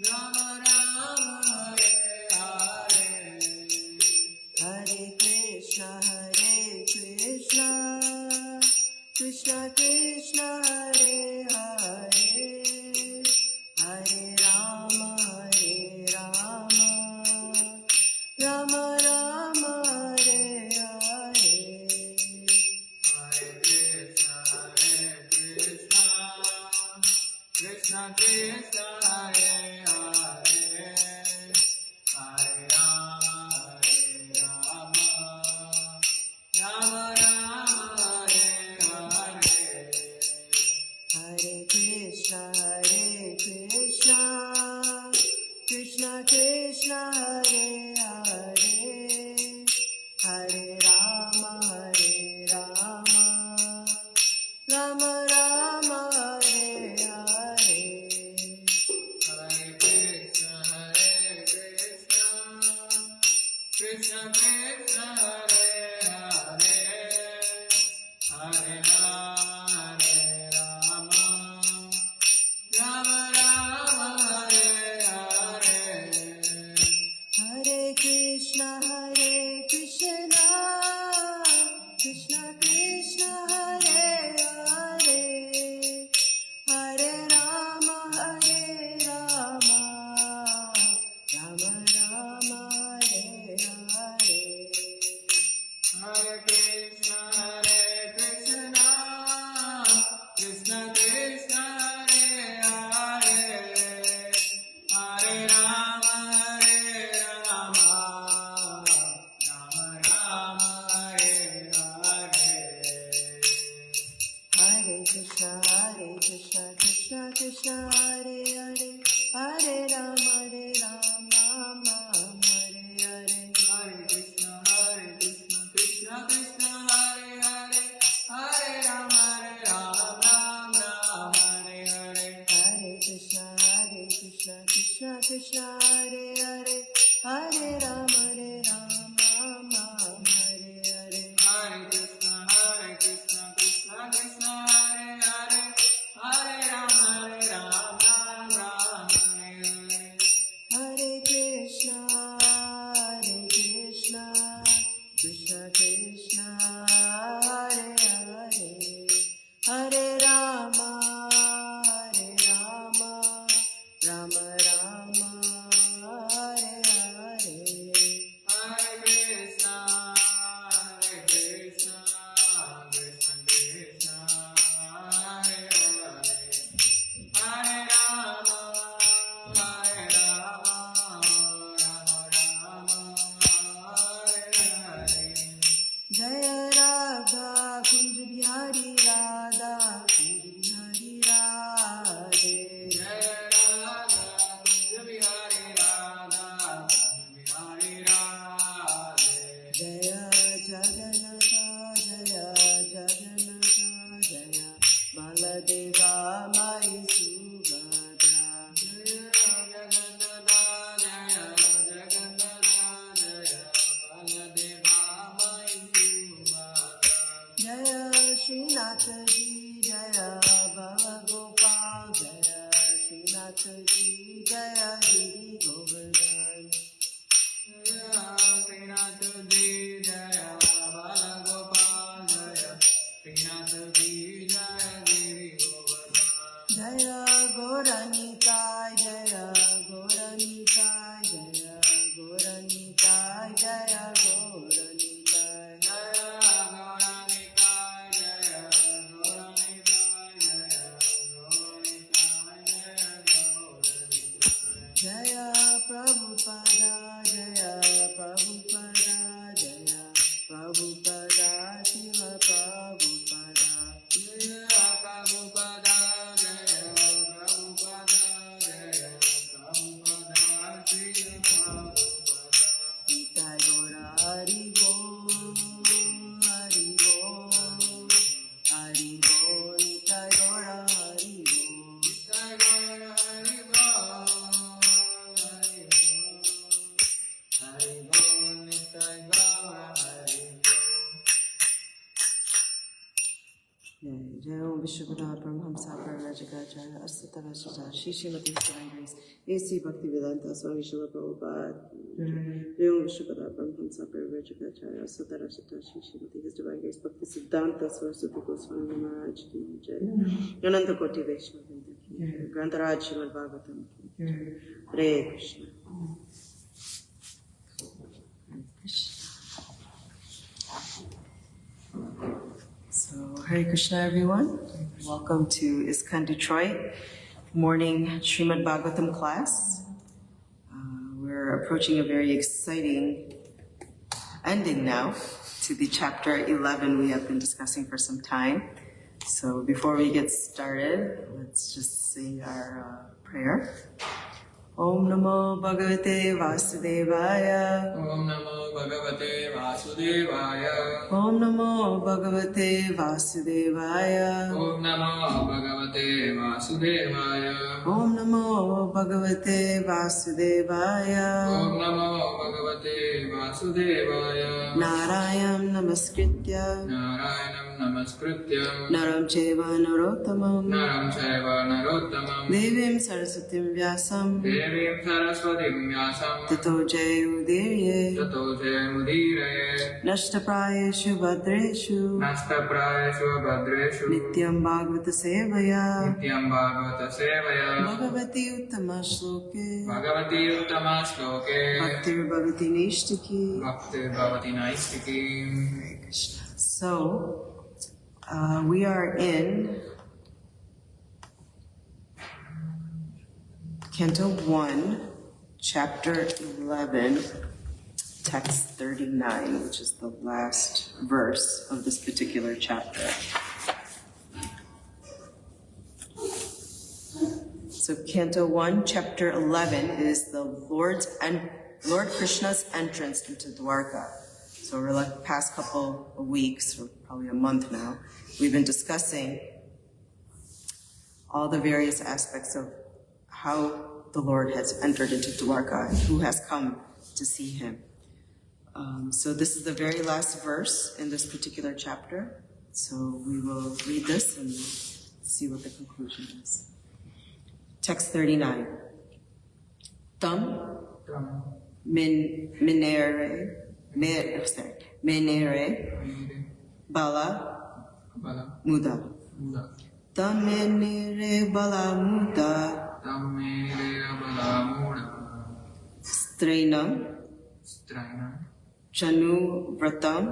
Rama Shrimati Bhagavatam, A.C. Bhaktivedanta Swami Srila Prabhupada, Jai Vishwabhadra Hamsa Parivajikacharya, Asatara Sata Shrimati, His Divine Grace Bhakti Siddhanta Saraswati Goswami Maharaj Ki Jai, Ananta Koti Vaishnava Vrinda Ki Jai, Grantaraj Shrimadbhagavatam Ki Jai, Hare Krishna. So, Hare Krishna everyone. Welcome to ISKCON Detroit. morning Shrimadbhagavatam class. We're approaching a very exciting ending now to the chapter 11 we have been discussing for some time. So before we get started, let's just say our prayer. Om Namo Bhagavate Vasudevaya. Om Namo Bhagavate Vasudevaya. Om Namo Bhagavate Vasudevaya. Om Namo Bhagavate Vasudevaya. Om Namo Bhagavate Vasudevaya. Om Namo Bhagavate Vasudevaya. Narayam Namaskritya. Narayanam Namaskritya. Naram Cheva Narottamam. Naram Chaiva Narottamam. Devim Sarasatim Vyasam. Devim Saraswatim Vyasam. Tato Jayudirye. Tato Jayamudire. Nashtaprayeshu Bhadreshu. Nastaprayeshu Bhadreshu. Nityam Bhagavata Sevaya. Nityam Bhagavata Sevaya. Bhagavati Uttama Shloke. Bhagavati Uttama Shloke. Bhaktir Bhavati Nishtaki. Bhakti Bhavati Naistiki. Hare Krishna. So, we are in Canto 1, Chapter 11, Text 39, which is the last verse of this particular chapter. So Canto 1, Chapter 11 is the Lord Krishna's entrance into Dwarka. So over the past couple of weeks, or probably a month now, we've been discussing all the various aspects of how the Lord has entered into Dwarka and who has come to see him. So this is the very last verse in this particular chapter. So we will read this and see what the conclusion is. Text 39. Tam menere bala muda. Tam menere bala muda. Strainam chanu vratam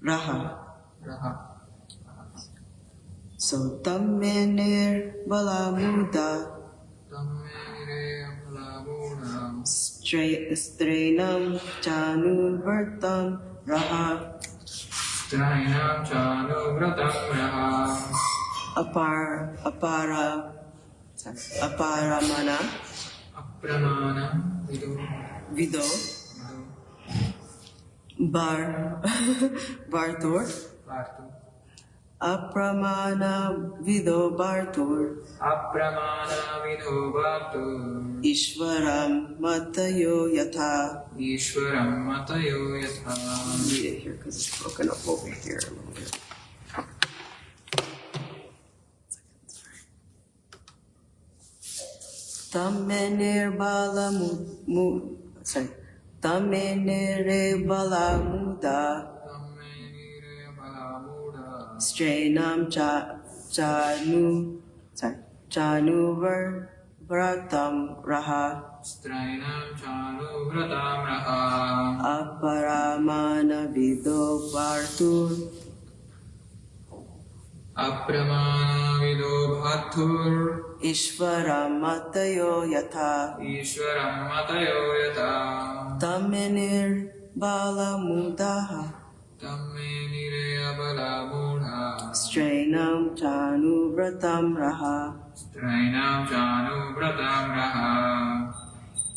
raha. So tam menere bala muda. Strainam chanu vratam raha. Strainam chanu vratam raha. Aparamana Apramana vido bartur. Apramana vido bartur. Apramana vidho bhaktur. Ishvaram matayo yatha. Ishwaram matayo yatha. I'll read it here because it's broken up over here a little bit. Tamener bala Tamenere bala muda. Strainam chanu vratam raha. Strainam chanu vratam raha. Aparamana vido bartur. Apramana vidho bhaktur. Ishvaram matayo yatha. Ishwaram matayo yatha. Tamenir bala mudaha. Tamme bala mudha. Strainam chanu vratam raha. Strainam chanu vratam raha.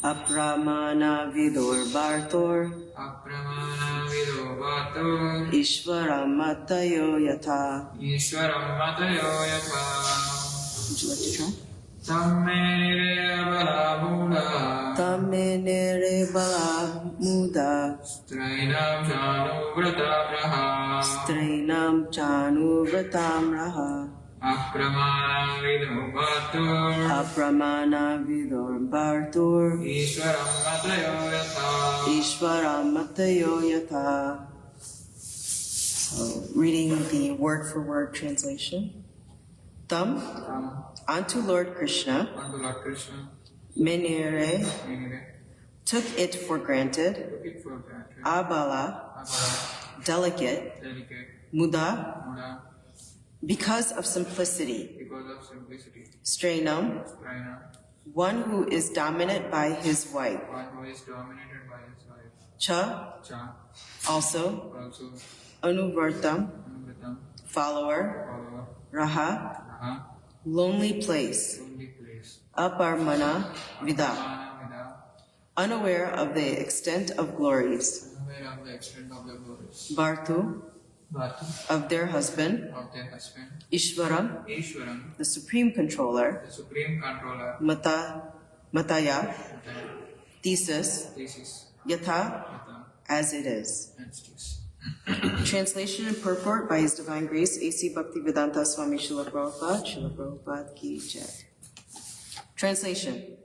Apramana vidur bartur. Apramana vidho bhaktur. Ishvaram matayo yatha. Ishwaram matayo yatha. Would you like to try? Tamme bala mudha. Tamenere bala muda. Strainam chanu vratam raha. Strainam chanu vratam raha. Apramana vidho bhaktur. Apramana vidur bartur. Ishwaram matayo yatha. Ishvaram matayo yatha. So, reading the word-for-word translation. Tam, unto Lord Krishna, Unto Lord Krishna, menere, took it for granted, it for granted. abala, delicate, Delicate. muda, because of simplicity. because of simplicity. Strainam, Strina, one who is dominant by his wife. one who is dominated by his wife. Cha, Cha, also. also Anuvartam, Anumritam, follower. follower. Raha, Raha, lonely place. lonely place. Aparmana, vida, Apamana Vida, unaware of the extent of glories. unaware of the extent of the glories. Bhartu, Bhartu, of their husband. of their husband. Ishvaram, Ishwaram, the supreme controller. the supreme controller. Mataya, The thesis. thesis. Yatha, Yatha, as it is. entities. Translation and purport by His Divine Grace, A.C. Bhaktivedanta Swami Srila Prabhupada Ki Jai. Translation.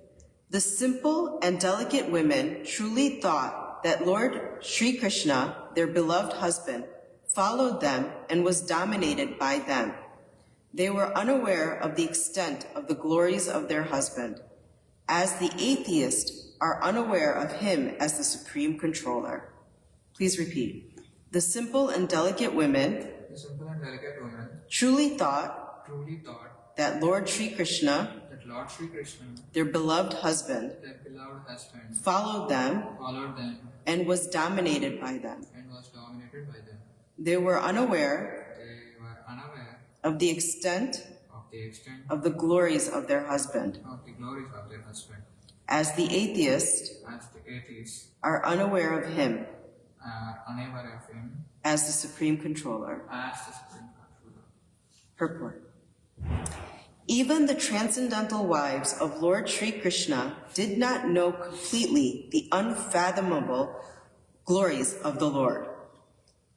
The simple and delicate women truly thought that Lord Sri Krishna, their beloved husband, followed them and was dominated by them. They were unaware of the extent of the glories of their husband, as the atheists are unaware of him as the supreme controller. Please repeat. The simple and delicate women The simple and delicate woman truly thought truly thought that Lord Sri Krishna, that Lord Sri Krishna, their beloved husband, their beloved husband, followed them followed them and was dominated by them. and was dominated by them. They were unaware They were unaware of the extent of the extent of the glories of their husband, of the glories of their husband, as the atheists as the atheists are unaware of him are unaware of him as the supreme controller. as the supreme controller. Purport. Even the transcendental wives of Lord Sri Krishna did not know completely the unfathomable glories of the Lord.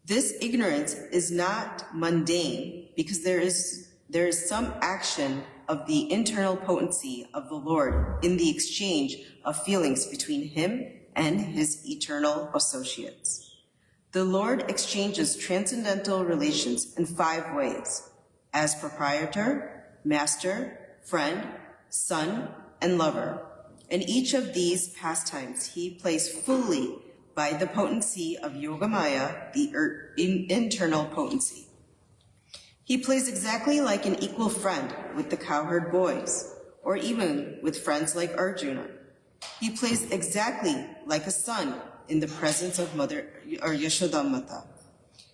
This ignorance is not mundane because there is some action of the internal potency of the Lord in the exchange of feelings between him and his eternal associates. The Lord exchanges transcendental relations in 5 ways: as proprietor, master, friend, son, and lover. In each of these pastimes, he plays fully by the potency of Yogamaya, the internal potency. He plays exactly like an equal friend with the cowherd boys, or even with friends like Arjuna. He plays exactly like a son in the presence of Mother or Yashodamata.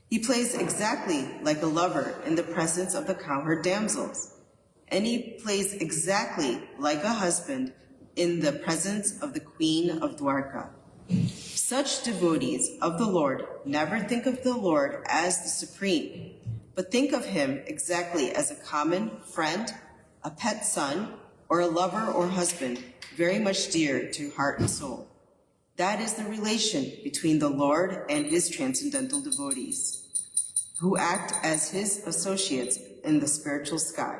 He plays exactly like a lover in the presence of the cowherd damsels. And he plays exactly like a husband in the presence of the Queen of Dwarka. Such devotees of the Lord never think of the Lord as the supreme, but think of him exactly as a common friend, a pet son, or a lover or husband very much dear to heart and soul. That is the relation between the Lord and his transcendental devotees, who act as his associates in the spiritual sky,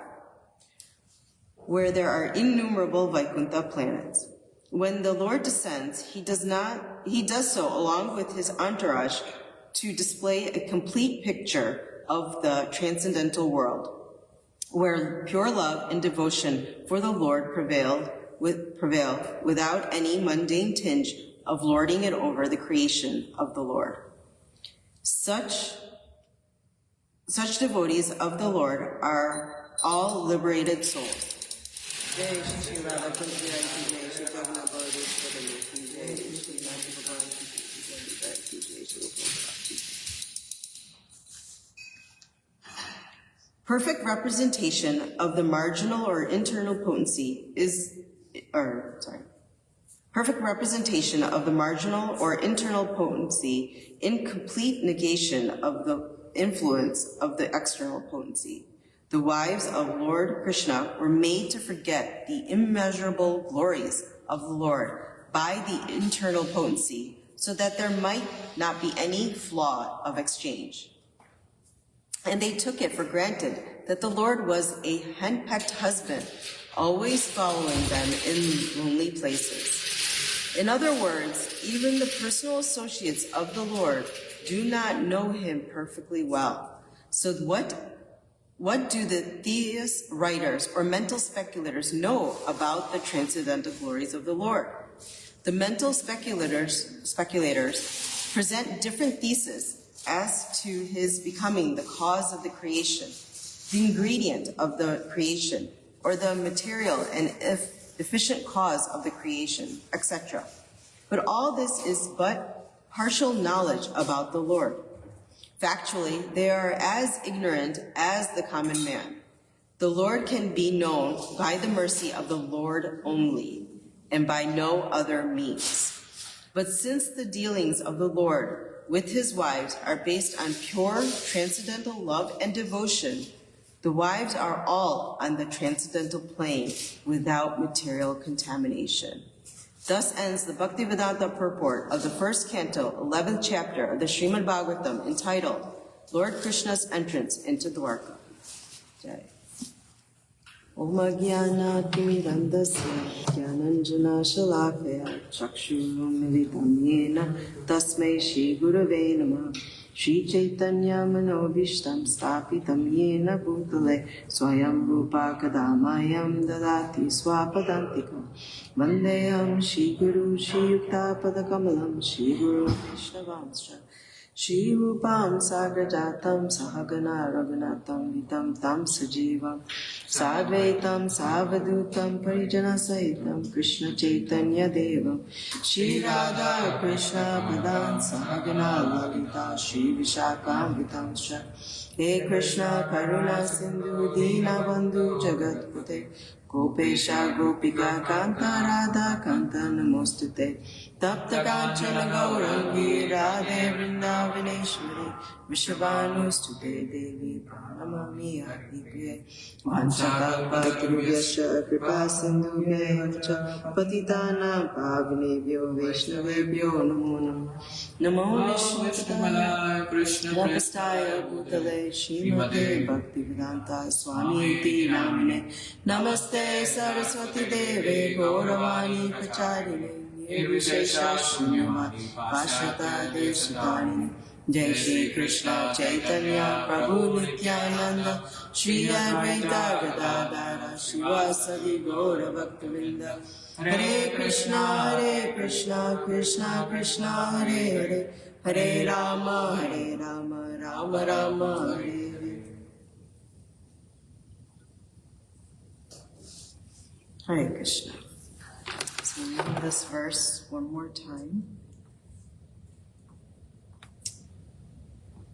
where there are innumerable Vaikuntha planets. When the Lord descends, he does so along with his entourage to display a complete picture of the transcendental world, where pure love and devotion for the Lord prevail without any mundane tinge of lording it over the creation of the Lord. Such devotees of the Lord are all liberated souls. Perfect representation of the marginal or internal potency Perfect representation of the marginal or internal potency in complete negation of the influence of the external potency. The wives of Lord Krishna were made to forget the immeasurable glories of the Lord by the internal potency, so that there might not be any flaw of exchange. And they took it for granted that the Lord was a henpecked husband, always following them in lonely places. In other words, even the personal associates of the Lord do not know him perfectly well. So what do the theist writers or mental speculators know about the transcendental glories of the Lord? The mental speculators present different theses as to his becoming the cause of the creation. the ingredient of the creation, or the material and efficient cause of the creation, etc. But all this is but partial knowledge about the Lord. Factually, they are as ignorant as the common man. The Lord can be known by the mercy of the Lord only, and by no other means. But since the dealings of the Lord with his wives are based on pure transcendental love and devotion, the wives are all on the transcendental plane without material contamination. Thus ends the Bhaktivedanta purport of the first canto, 11th chapter of the Shrimadbhagavatam, entitled Lord Krishna's Entrance into Dwarka. Jai. Om Jnana Timirandasya Jnananjana Shalakaya Chakshurumilitam Yena Tasmai Shri Gurave Namah Shri Chaitanya Manobhishtam Stapitam Yena Bhutale Swayam Rupa Kadamayam Dadati Swapadantikam Vandeyam Shri Guru Shri Yukta Padakamalam Shri Guru Vishnavamsha Shri Rupam Sagrajatam Sahagana Raghunatam Vitam Tam Sajivam Sadvaitam Savadutam Parijana Sahitam Krishna Chaitanya Devam Shri Radha Krishna Padan Sahagana Lalita Shri Vishakam Vitam Shra He Krishna Karuna Sindhu Dina Bandhu Jagat Pute Gopesha Gopika Kanta Radha Kanta Namostute Tapta Kanchana Gaurangi Radhe Vrindavaneshwari Vishvanustude Devi Pranamami Haripriye Vanchakalpatrubhyascha Kripa Sindhubhya Patitana Pavanebhyo Vaishnavebhyo Namo Namo Namo Vishnupadaya Krishna Prestaya Bhutale Srimate Bhaktivedanta Swami Iti Namine Namaste Saraswati Deve Gauravani Pacharine Nirvishesha Shunyamati Pashata Deshitarine Jai Shri Krishna Chaitanya Prabhu Nityananda Shri Advaita Gadadara Shivasadi Gaura Bhaktavinda Hare Krishna Krishna Krishna Hare Hare Hare Rama Rama Rama Hare Hare Hare Krishna. So we read this verse one more time.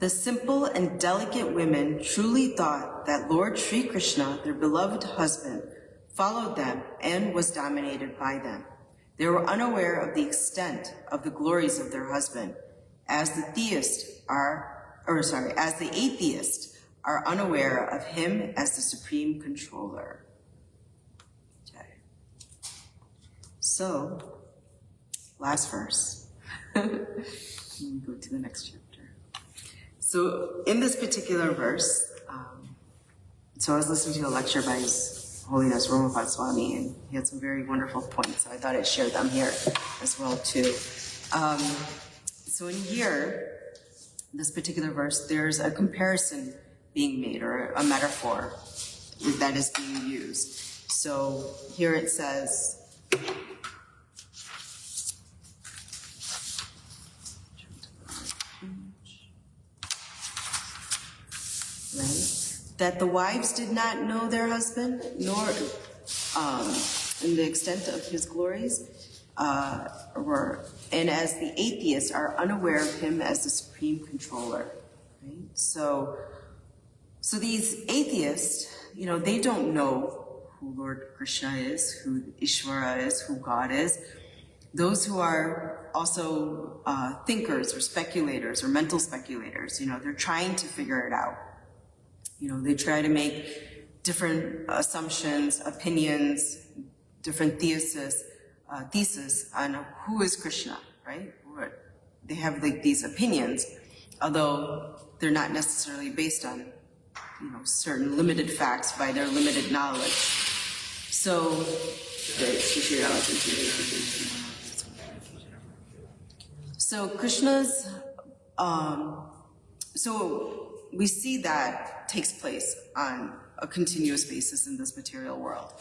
The simple and delicate women truly thought that Lord Sri Krishna, their beloved husband, followed them and was dominated by them. They were unaware of the extent of the glories of their husband, as the atheists are unaware of him as the supreme controller. Okay. So, last verse. Let me go to the next chapter. So in this particular verse, so I was listening to a lecture by His Holiness Romapad Swami, and he had some very wonderful points, so I thought I'd share them here as well too. So in here, this particular verse, there's a comparison being made, or a metaphor that is being used. So here it says, that the wives did not know their husband, nor in the extent of his glories, and as the atheists are unaware of him as the supreme controller. Right? So these atheists, they don't know who Lord Krishna is, who Ishvara is, who God is. Those who are also thinkers or speculators or mental speculators, they're trying to figure it out. They try to make different assumptions, opinions, different theses on who is Krishna, right? They have these opinions, although they're not necessarily based on, certain limited facts by their limited knowledge. So Krishna's, so we see that takes place on a continuous basis in this material world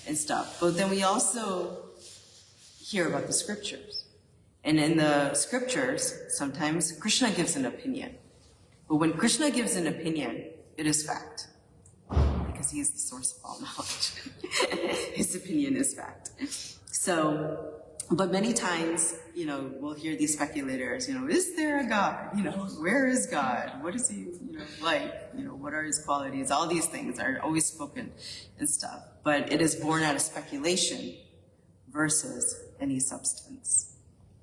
and stuff. But then we also hear about the scriptures. And in the scriptures, sometimes Krishna gives an opinion. But when Krishna gives an opinion, it is fact. because he is the source of all knowledge. His opinion is fact. So, but many times, we'll hear these speculators, is there a God? Where is God? What is he, like? What are his qualities? All these things are always spoken and stuff. But it is born out of speculation versus any substance.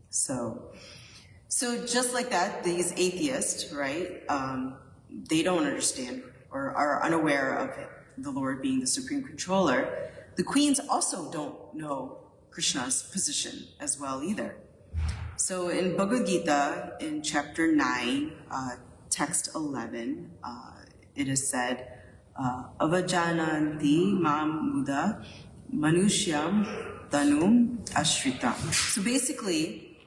So just like that, these atheists, right, they don't understand or are unaware of the Lord being the supreme controller. The queens also don't know Krishna's position as well either. So in Bhagavad Gita, in chapter 9, text 11, it is said, Avajananti mam muda manushyam tanum ashrita. So basically,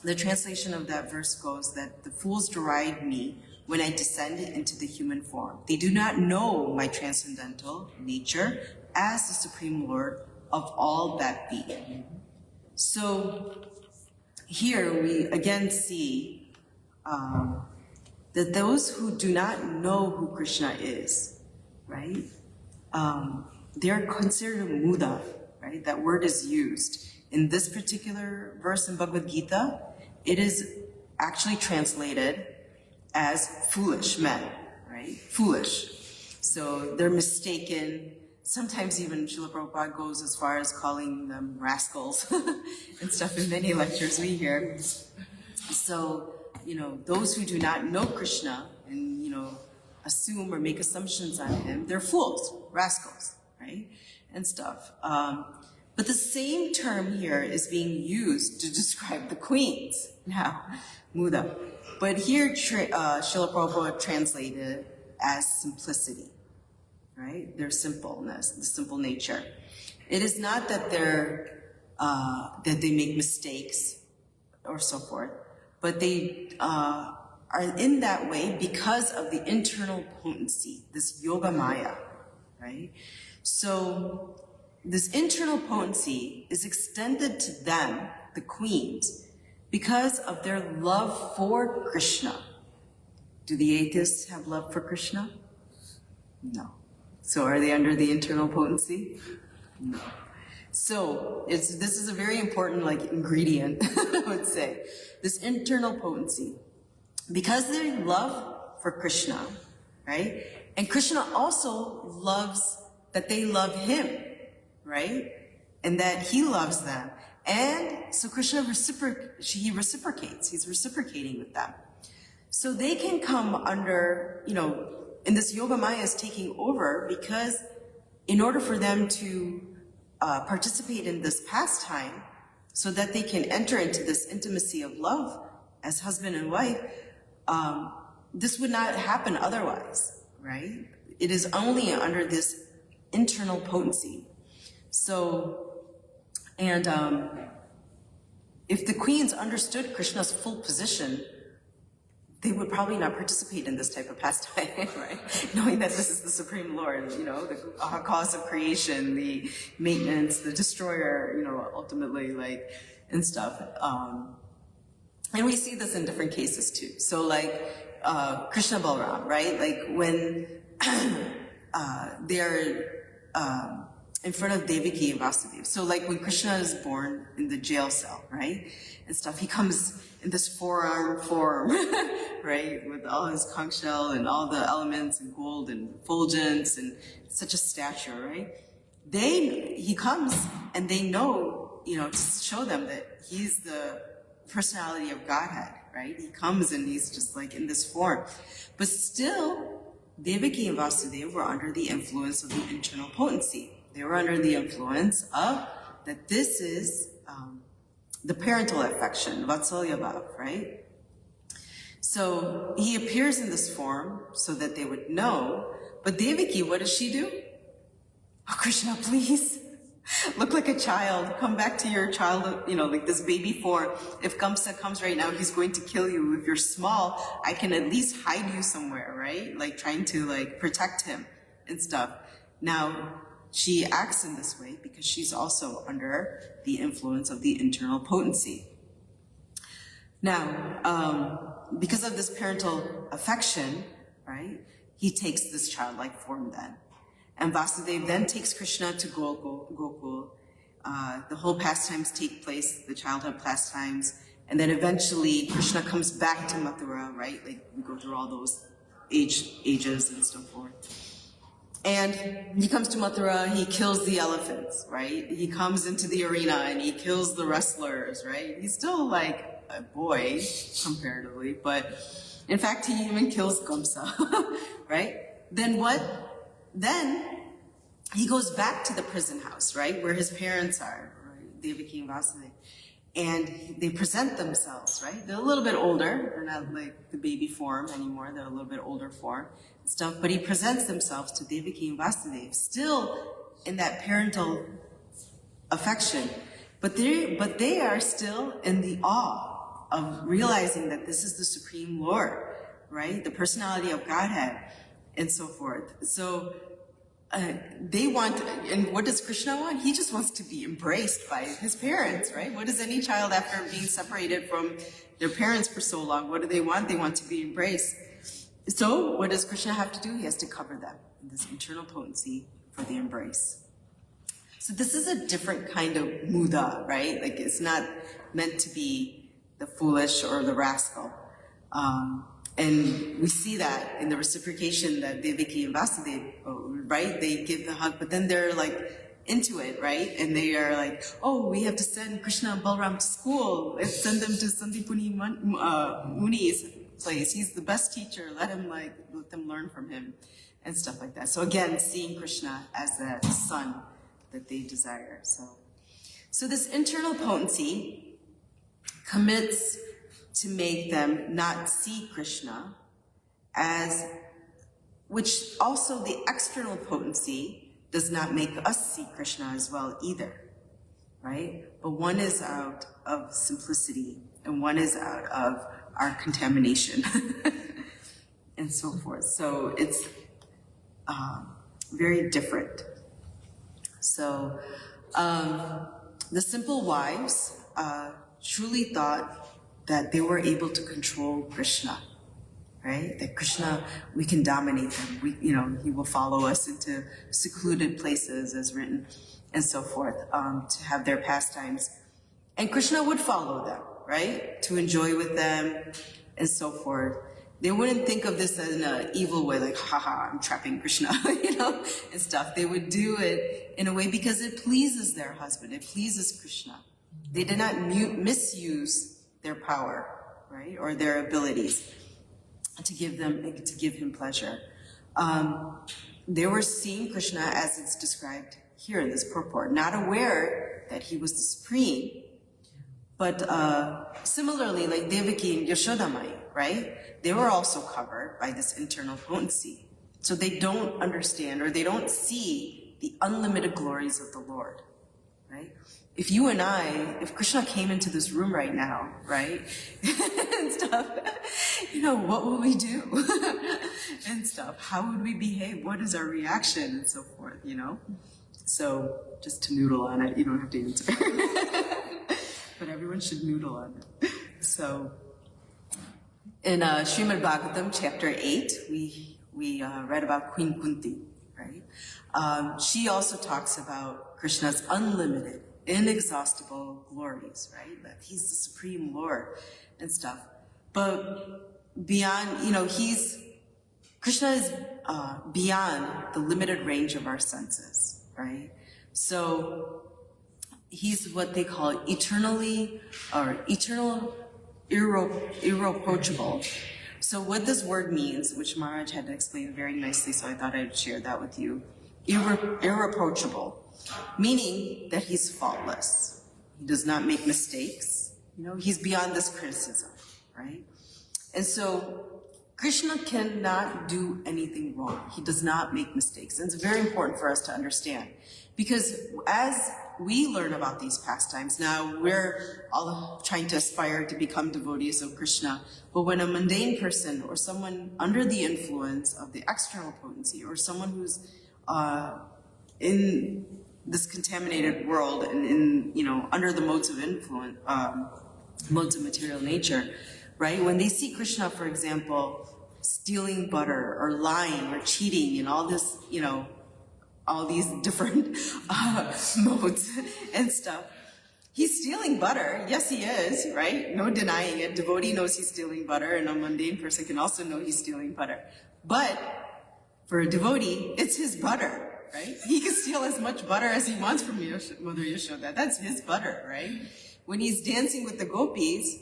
the translation of that verse goes that the fools deride me when I descend into the human form. They do not know my transcendental nature as the Supreme Lord of all that be. So here we again see that those who do not know who Krishna is, right, they're considered muda, right? That word is used. In this particular verse in Bhagavad Gita, it is actually translated as foolish men, right? Foolish. So they're mistaken. Sometimes even Srila Prabhupada goes as far as calling them rascals and stuff in many lectures we hear. So, those who do not know Krishna and, assume or make assumptions on him, they're fools, rascals, right? And stuff. But the same term here is being used to describe the queens now, muda. But here, Srila Prabhupada translated as simplicity, right? Their simpleness, the simple nature. It is not that that they make mistakes or so forth, but they are in that way because of the internal potency, this yoga maya, right? So this internal potency is extended to them, the queens, because of their love for Krishna. Do the atheists have love for Krishna? No. So are they under the internal potency? No. So this is a very important ingredient, I would say. This internal potency. Because they love for Krishna, right? And Krishna also loves that they love him, right? And that he loves them. And so Krishna reciprocates. He's reciprocating with them. So they can come under, and this yoga maya is taking over because in order for them to participate in this pastime so that they can enter into this intimacy of love as husband and wife, this would not happen otherwise, right? It is only under this internal potency. So, and if the queens understood Krishna's full position, they would probably not participate in this type of pastime, right? Knowing that this is the Supreme Lord, the cause of creation, the maintenance, the destroyer, ultimately, and stuff. And we see this in different cases too. So Krishna Balaram, right? When they're in front of Devaki and Vasudeva. So when Krishna is born in the jail cell, right? And stuff, he comes in this four-arm form, right? With all his conch shell and all the elements and gold and effulgence and such a stature, right? He comes and they know, to show them that he's the personality of Godhead, right? He comes and he's just in this form. But still, Devaki and Vasudeva were under the influence of the internal potency. They were under the influence of that this is the parental affection, Vatsalya Bhav, right? So he appears in this form so that they would know. But Devaki, what does she do? Oh, Krishna, please. Look like a child. Come back to your child, this baby form. If Kamsa comes right now, he's going to kill you. If you're small, I can at least hide you somewhere, right? Trying to protect him and stuff. Now, she acts in this way because she's also under the influence of the internal potency. Now, because of this parental affection, right, he takes this childlike form then. And Vasudeva then takes Krishna to Gokul. The whole pastimes take place, the childhood pastimes, and then eventually Krishna comes back to Mathura, right? Like we go through all those ages and so forth. And he comes to Mathura, he kills the elephants, right? He comes into the arena and he kills the wrestlers, right? He's still like a boy, comparatively, but in fact, he even kills Kamsa, right? Then what? Then he goes back to the prison house, right? Where his parents are, right? Devaki and Vasudeva. And they present themselves, right? They're a little bit older. They're not like the baby form anymore. They're a little bit older form and stuff. But he presents themselves to Devaki and Vasudeva, still in that parental affection. But they are still in the awe of realizing that this is the Supreme Lord, right? The personality of Godhead and so forth. So they want, and what does Krishna want? He just wants to be embraced by his parents, right? What does any child after being separated from their parents for so long, what do they want? They want to be embraced. So what does Krishna have to do? He has to cover them in this internal potency for the embrace. So this is a different kind of muda, right? Like it's not meant to be the foolish or the rascal. And we see that in the reciprocation that Devaki and Vasudeva, right? They give the hug, but then they're like into it, right? And they are like, oh, we have to send Krishna and Balram to school. Let's send them to Sandipuni Muni's place. He's the best teacher. Let them learn from him and stuff like that. So again, seeing Krishna as that son that they desire. So this internal potency commits to make them not see Krishna as, which also the external potency does not make us see Krishna as well either, right? But one is out of simplicity and one is out of our contamination and so forth. So it's very different. So the simple wives truly thought that they were able to control Krishna, right? That Krishna, we can dominate him. He will follow us into secluded places as written and so forth, to have their pastimes. And Krishna would follow them, right? To enjoy with them and so forth. They wouldn't think of this as an evil way, like, haha, I'm trapping Krishna, and stuff. They would do it in a way because it pleases their husband. It pleases Krishna. They did not misuse their power, right, or their abilities to give him pleasure. They were seeing Krishna as it's described here in this purport, not aware that he was the supreme. But similarly, like Devaki and Yashodamai, right, they were also covered by this internal potency. So they don't understand or they don't see the unlimited glories of the Lord, right? If you and if Krishna came into this room right now, right, and stuff, what would we do? And stuff. How would we behave? What is our reaction? And so forth, So just to noodle on it, you don't have to answer. But everyone should noodle on it. So in Shrimadbhagavatam, chapter 8, we read about Queen Kunti, right? She also talks about Krishna's unlimited, inexhaustible glories, right? That he's the supreme Lord and stuff. But beyond, Krishna is beyond the limited range of our senses, right? So he's what they call eternal, irreproachable. So what this word means, which Maharaj had explained very nicely, so I thought I'd share that with you. Irreproachable. Meaning that he's faultless. He does not make mistakes. He's beyond this criticism, right? And so Krishna cannot do anything wrong. He does not make mistakes. And it's very important for us to understand. Because as we learn about these pastimes, now we're all trying to aspire to become devotees of Krishna. But when a mundane person or someone under the influence of the external potency or someone who's in this contaminated world and under the modes of influence, modes of material nature, right? When they see Krishna, for example, stealing butter or lying or cheating and all this, all these different modes and stuff. He's stealing butter. Yes, he is, right? No denying it. Devotee knows he's stealing butter, and a mundane person can also know he's stealing butter. But for a devotee, it's his butter, right? He can steal as much butter as he wants from Mother Yashoda. That's his butter, right? When he's dancing with the gopis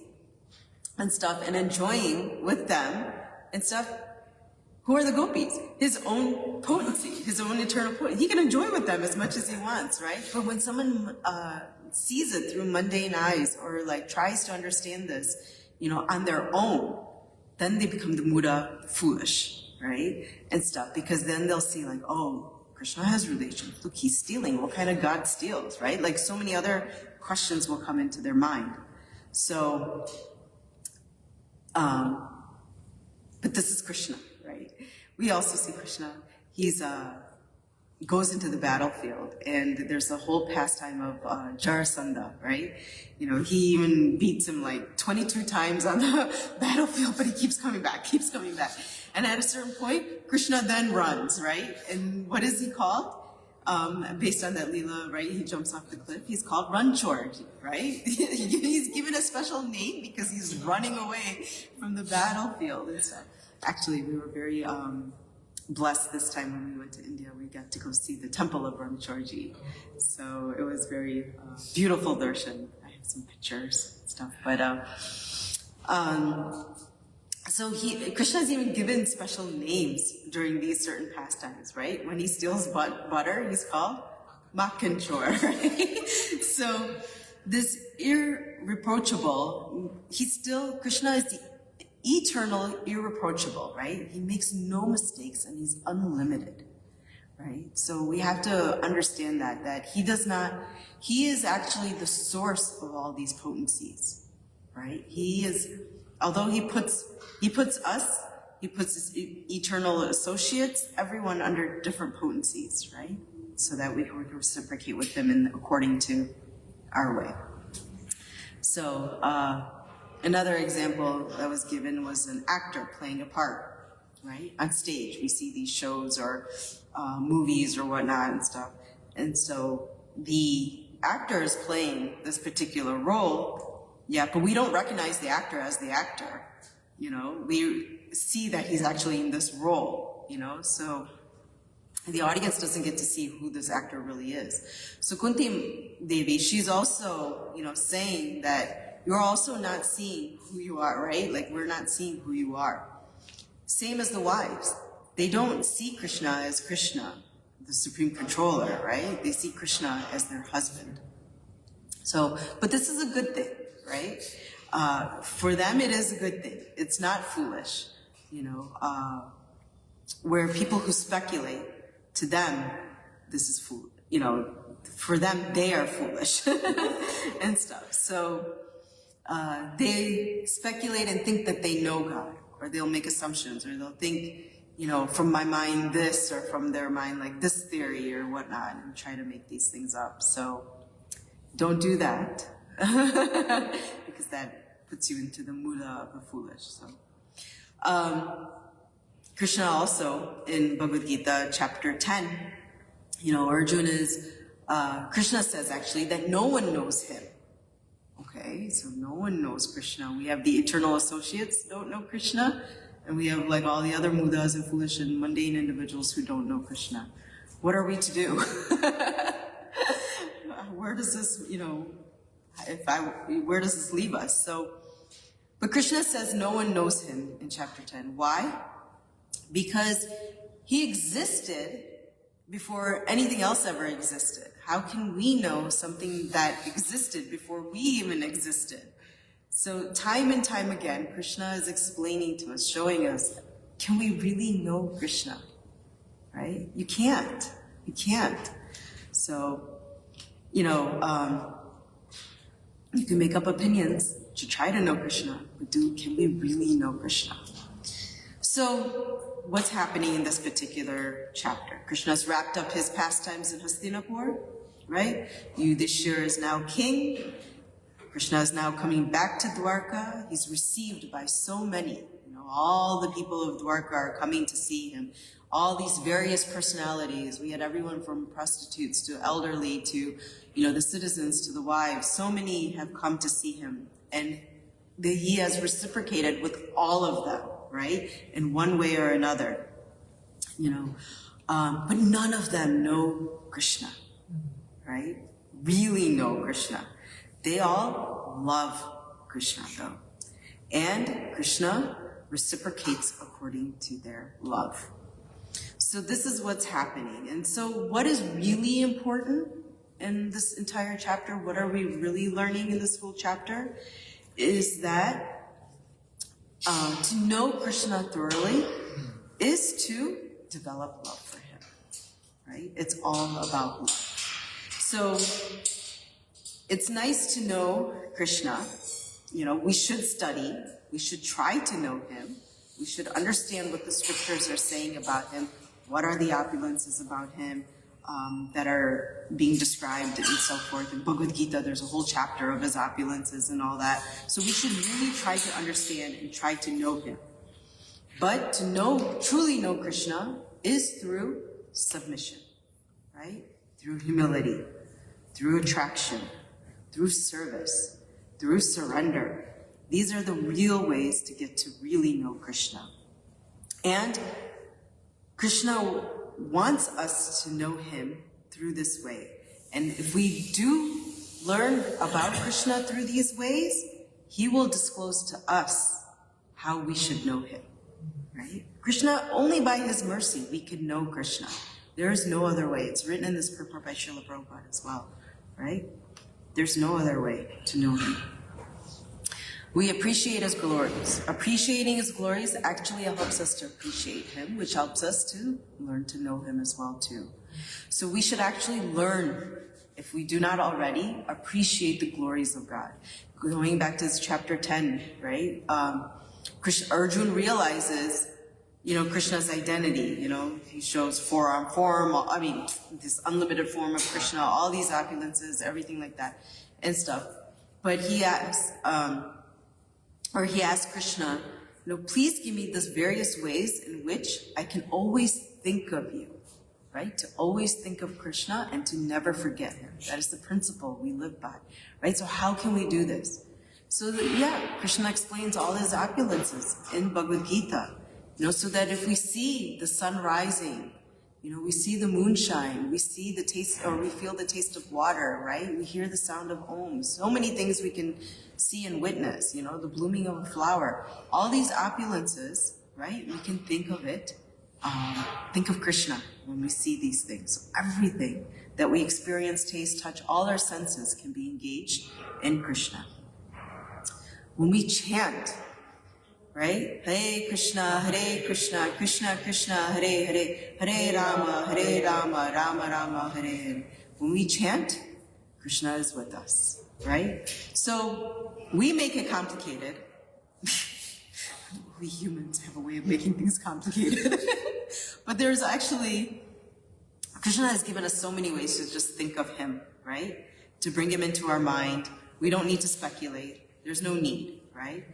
and stuff and enjoying with them and stuff, who are the gopis? His own potency, his own eternal potency. He can enjoy with them as much as he wants, right? But when someone sees it through mundane eyes or like tries to understand this, on their own, then they become the Muda, foolish, right? And stuff, because then they'll see like, oh, Krishna has relations. Look, he's stealing. What kind of God steals, right? Like so many other questions will come into their mind. So, but this is Krishna, right? We also see Krishna. He's goes into the battlefield, and there's a whole pastime of Jarasandha, right? He even beats him like 22 times on the battlefield, but he keeps coming back. And at a certain point, Krishna then runs, right? And what is he called? Based on that Leela, right? He jumps off the cliff. He's called Ranchorji, right? He's given a special name because he's running away from the battlefield and stuff. Actually, we were very blessed this time when we went to India. We got to go see the temple of Ranchorji. So it was very beautiful darshan. I have some pictures and stuff. But so Krishna's even given special names during these certain pastimes, right? When he steals butter, he's called Makanchor, right? So this irreproachable, Krishna is the eternal, irreproachable, right? He makes no mistakes and he's unlimited, right? So we have to understand that he is actually the source of all these potencies, right? Although he puts his eternal associates, everyone under different potencies, right? So that we can reciprocate with them according to our way. So, another example that was given was an actor playing a part, right? On stage, we see these shows or movies or whatnot and stuff. And so the actor is playing this particular role, but we don't recognize the actor as the actor. We see that he's actually in this role, so the audience doesn't get to see who this actor really is. So Kunti Devi, she's also, saying that you're also not seeing who you are, right? Like we're not seeing who you are. Same as the wives. They don't see Krishna as Krishna, the supreme controller, right? They see Krishna as their husband. So, but this is a good thing, right? For them, it is a good thing. It's not foolish, where people who speculate, to them, this is foolish, for them, they are foolish and stuff. So they speculate and think that they know God, or they'll make assumptions, or they'll think, from my mind this, or from their mind like this theory or whatnot, and try to make these things up. So don't do that. Because that puts you into the mula of the foolish. So, Krishna also in Bhagavad Gita chapter 10, Krishna says actually that no one knows him. Okay, so no one knows Krishna. We have the eternal associates who don't know Krishna, and we have like all the other mudas and foolish and mundane individuals who don't know Krishna. What are we to do? Where does this, where does this leave us? So, but Krishna says no one knows him in chapter 10. Why? Because he existed before anything else ever existed. How can we know something that existed before we even existed? So time and time again, Krishna is explaining to us, showing us, can we really know Krishna? Right? You can't. So, you can make up opinions to try to know Krishna, but can we really know Krishna? So, what's happening in this particular chapter? Krishna's wrapped up his pastimes in Hastinapur, right? Yudhishthira is now king. Krishna is now coming back to Dwarka. He's received by so many, all the people of Dwarka are coming to see him. All these various personalities. We had everyone from prostitutes to elderly to, the citizens to the wives. So many have come to see him. And he has reciprocated with all of them, right? In one way or another, but none of them know Krishna, right? Really know Krishna. They all love Krishna though. And Krishna reciprocates according to their love. So this is what's happening. And so what is really important in this entire chapter, what are we really learning in this whole chapter, is that to know Krishna thoroughly is to develop love for him, right? It's all about love. So it's nice to know Krishna. We should study. We should try to know him. We should understand what the scriptures are saying about him. What are the opulences about him that are being described and so forth. In Bhagavad Gita, there's a whole chapter of his opulences and all that. So we should really try to understand and try to know him. But to truly know Krishna is through submission, right? Through humility, through attraction, through service, through surrender. These are the real ways to get to really know Krishna. And Krishna wants us to know him through this way. And if we do learn about Krishna through these ways, he will disclose to us how we should know him, right? Krishna, only by his mercy we can know Krishna. There is no other way. It's written in this purport by Srila Prabhupada as well, right? There's no other way to know him. We appreciate his glories. Appreciating his glories actually helps us to appreciate him, which helps us to learn to know him as well too. So we should actually learn, if we do not already, appreciate the glories of God. Going back to this chapter 10, right? Arjuna realizes, Krishna's identity. He shows four-arm form, this unlimited form of Krishna, all these opulences, everything like that and stuff. But he asks Krishna, please give me the various ways in which I can always think of you, right? To always think of Krishna and to never forget him. That is the principle we live by, right? So how can we do this? So Krishna explains all his opulences in Bhagavad Gita, so that if we see the sun rising, we see the moonshine, we see the taste, or we feel the taste of water, right? We hear the sound of Om. So many things we can see and witness, the blooming of a flower. All these opulences, right? We can think of it, think of Krishna when we see these things. So everything that we experience, taste, touch, all our senses can be engaged in Krishna. When we chant, right? Hare Krishna, Krishna Krishna, Hare Hare, Hare Rama, Rama Rama, Hare Hare. When we chant, Krishna is with us, right? So we make it complicated. We humans have a way of making things complicated. But there's actually, Krishna has given us so many ways to just think of him, right? To bring him into our mind. We don't need to speculate. There's no need, right?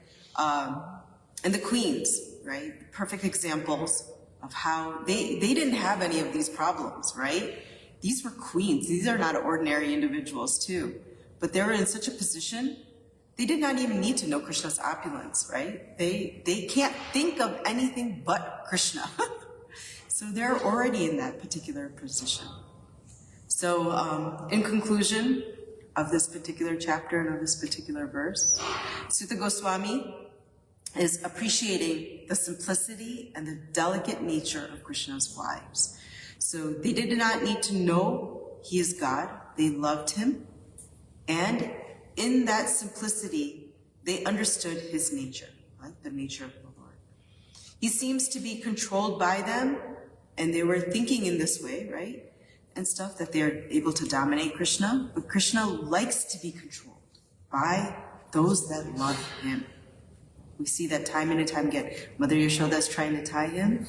And the queens, right? Perfect examples of how they didn't have any of these problems, right? These were queens. These are not ordinary individuals too. But they were in such a position, they did not even need to know Krishna's opulence, right? They can't think of anything but Krishna. So they're already in that particular position. So in conclusion of this particular chapter and of this particular verse, Sutta Goswami is appreciating the simplicity and the delicate nature of Krishna's wives. So they did not need to know he is God. They loved him. And in that simplicity, they understood his nature, right? The nature of the Lord. He seems to be controlled by them, and they were thinking in this way, right? And stuff, that they're able to dominate Krishna. But Krishna likes to be controlled by those that love him. We see that time and time again. Mother Yashoda is trying to tie him,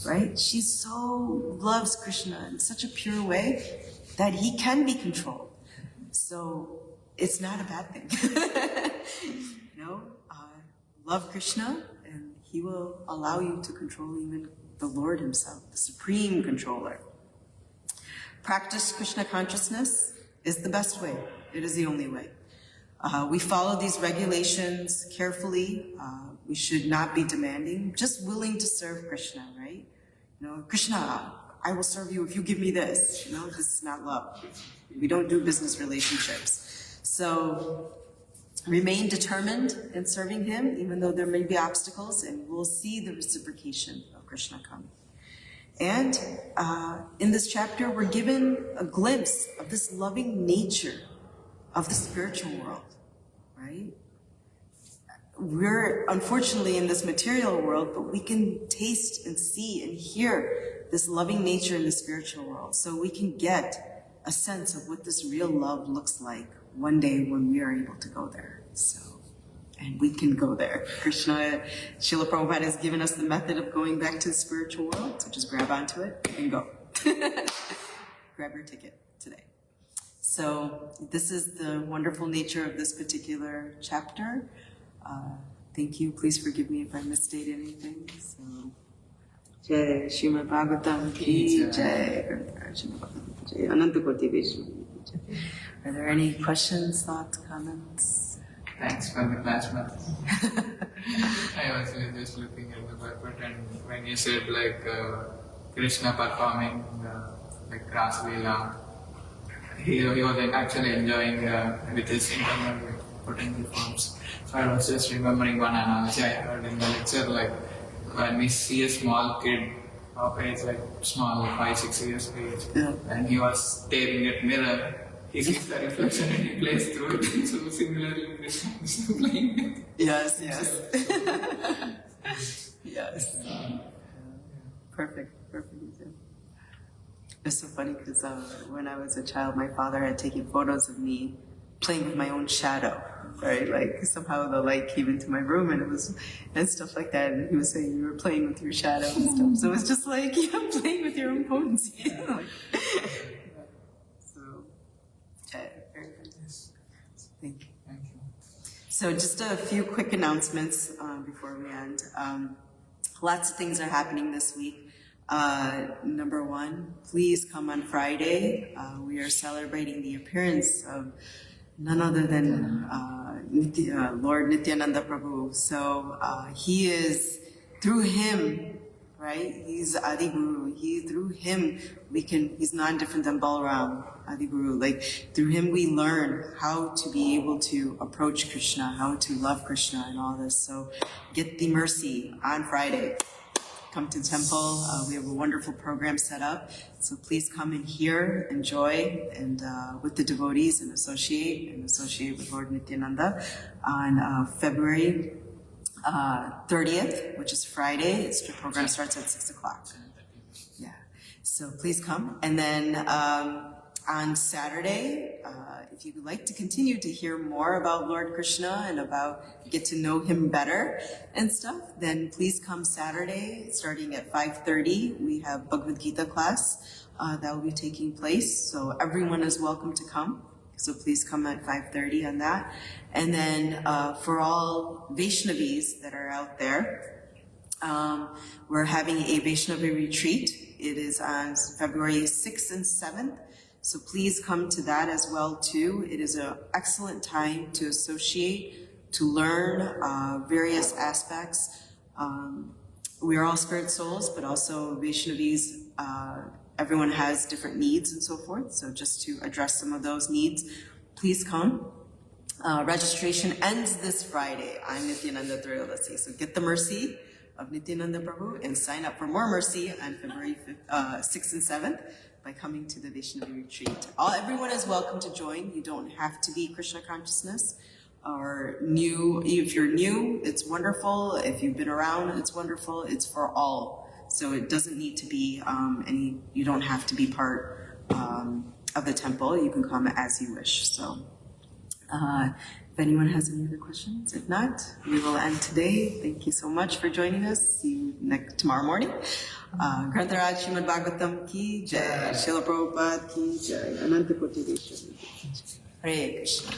right? She so loves Krishna in such a pure way that he can be controlled. So it's not a bad thing. Love Krishna, and He will allow you to control even the Lord himself, the supreme controller. Practice Krishna consciousness is the best way. It is the only way. We follow these regulations carefully. We should not be demanding, just willing to serve Krishna, right? You know, Krishna, I will serve you if you give me this. You know, this is not love. We don't do business relationships. So remain determined in serving him, even though there may be obstacles, and we'll see the reciprocation of Krishna come. And in this chapter, we're given a glimpse of this loving nature of the spiritual world, right? We're unfortunately in this material world, but we can taste and see and hear this loving nature in the spiritual world. So we can get a sense of what this real love looks like one day when we are able to go there. So, and we can go there. Krishna, Srila Prabhupada has given us the method of going back to the spiritual world, so just grab onto it and go. Grab your ticket today. So this is the wonderful nature of this particular chapter. Thank you. Please forgive me if I misstate anything. So, Jai Shrimadbhagavatam ki Jai. Ananta Koti Vishnu. Are there any questions, thoughts, comments? Thanks for the class, method. I was just looking at the purport, and when you said Krishna performing like Ras Leela, he was actually enjoying with his internal potential forms. So I was just remembering one analogy I heard in the lecture, like when we see a small kid of age, like small 5-6 years age, and he was staring at mirror, he sees the reflection and he plays through it. So similarly, Krishna is playing it. Yes. Yes. Perfect. It's so funny because when I was a child, my father had taken photos of me playing with my own shadow, right? Like somehow the light came into my room and stuff like that. And he was saying you were playing with your shadow and stuff. So it's just like, playing with your own potency. So, okay, very good. Thank you. So just a few quick announcements before we end. Lots of things are happening this week. Number one, please come on Friday. We are celebrating the appearance of none other than Lord Nityananda Prabhu. So he is, through him, right? He's Adi Guru. Through him, he's not different than Balaram, Adi Guru. Like, through him we learn how to be able to approach Krishna, how to love Krishna and all this. So get the mercy on Friday. Come to the temple. We have a wonderful program set up. So please come and hear, enjoy, and with the devotees and associate with Lord Nityananda on February 30th, which is Friday. The program starts at 6 o'clock. Yeah. So please come. And then on Saturday, if you would like to continue to hear more about Lord Krishna and get to know him better and stuff, then please come Saturday, starting at 5:30. We have Bhagavad Gita class that will be taking place. So everyone is welcome to come. So please come at 5:30 on that. And then for all Vaishnavis that are out there, we're having a Vaishnavi retreat. It is on February 6th and 7th. So please come to that as well too. It is an excellent time to associate, to learn various aspects. We are all spirit souls, but also Vaishnavis, everyone has different needs and so forth. So just to address some of those needs, please come. Registration ends this Friday on Nityananda Trayodasi. So get the mercy of Nityananda Prabhu and sign up for more mercy on February 6th and 7th by coming to the Vaishnavi retreat. Everyone is welcome to join. You don't have to be Krishna consciousness or new. If you're new, it's wonderful. If you've been around, it's wonderful. It's for all. So it doesn't need to be you don't have to be part of the temple. You can come as you wish. So if anyone has any other questions, if not, we will end today. Thank you so much for joining us. See you tomorrow morning. Grantharaj Shrimadbhagavatam ki Jai. Srila Prabhupada ki Jai. Ananta Koti Vishnu. Hare Krishna.